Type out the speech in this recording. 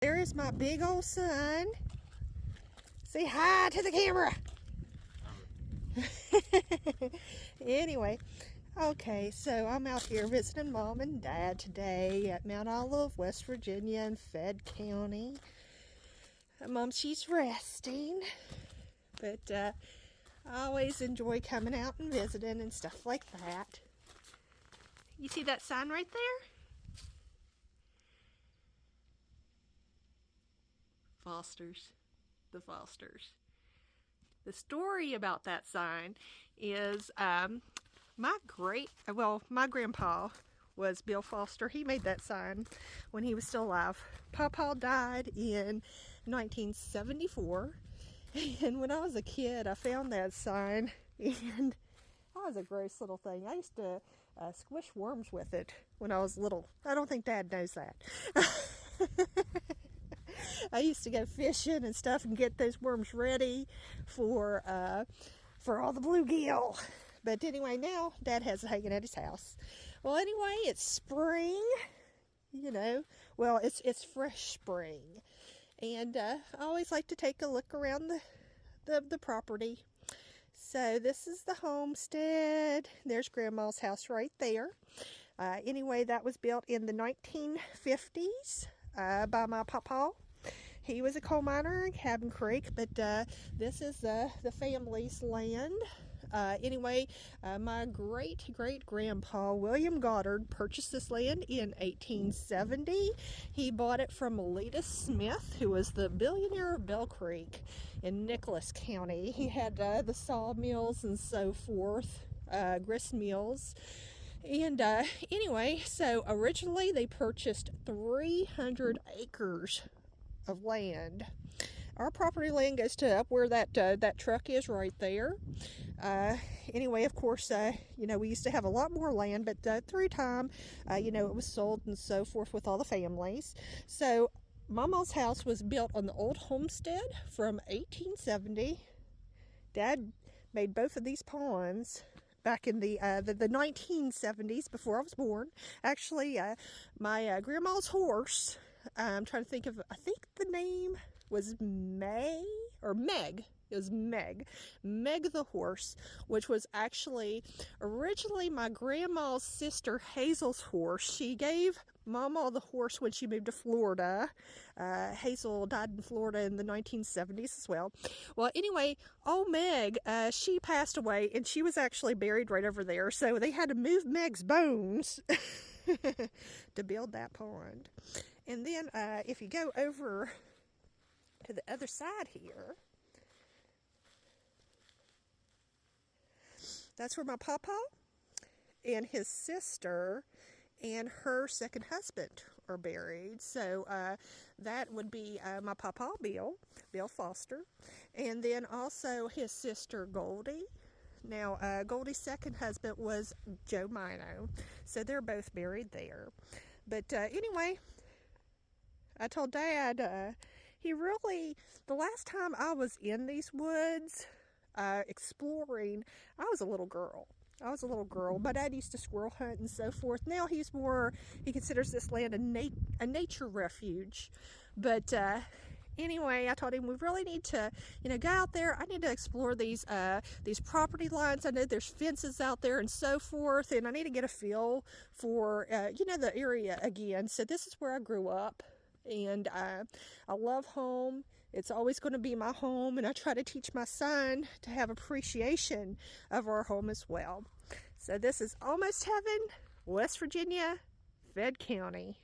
There is my big old son. Say hi to the camera. Anyway, okay, so I'm out here visiting Mom and Dad today at Mount Olive, West Virginia in Fayette County. Mom, she's resting, but I always enjoy coming out and visiting and stuff like that. You see that sign right there? Fosters. The Fosters. The story about that sign is my grandpa was Bill Foster. He made that sign when he was still alive. Papa died in 1974, and when I was a kid, I found that sign, and that was a gross little thing. I used to squish worms with it when I was little. I don't think Dad knows that. I used to go fishing and stuff and get those worms ready for all the bluegill. But anyway, now Dad has it hanging at his house. Well, anyway, it's spring. You know, well, it's fresh spring, and I always like to take a look around the property. So this is the homestead. There's Grandma's house right there. Anyway, that was built in the 1950s by my papa. He was a coal miner in Cabin Creek, but this is the family's land. Anyway, my great-great-grandpa, William Goddard, purchased this land in 1870. He bought it from Aleta Smith, who was the billionaire of Bell Creek in Nicholas County. He had the sawmills and so forth, grist mills. And anyway, so originally they purchased 300 acres of land. Our property land goes to up where that truck is right there. Anyway, of course, you know, we used to have a lot more land, but through time, you know, it was sold and so forth with all the families. So Mama's house was built on the old homestead from 1870. Dad made both of these ponds back in the 1970s, before I was born. Actually, my grandma's horse, I'm trying to think of, I think the name was Meg. It was Meg the horse, which was actually originally my grandma's sister Hazel's horse. She gave Mama the horse when she moved to Florida. Hazel died in Florida in the 1970s as well. Well, anyway, old Meg, she passed away, and she was actually buried right over there. So they had to move Meg's bones to build that pond. And then if you go over to the other side here, that's where my papa and his sister and her second husband are buried. So that would be my papa, Bill Foster, and then also his sister, Goldie. Now, Goldie's second husband was Joe Mino, so they're both buried there. But anyway, I told Dad, the last time I was in these woods exploring, I was a little girl. My dad used to squirrel hunt and so forth. Now he considers this land a nature refuge. But anyway, I told him we really need to, you know, go out there. I need to explore these property lines. I know there's fences out there and so forth, and I need to get a feel for, you know, the area again. So this is where I grew up. And I love home. It's always going to be my home, and I try to teach my son to have appreciation of our home as well. So this is Almost Heaven, West Virginia, Fayette County.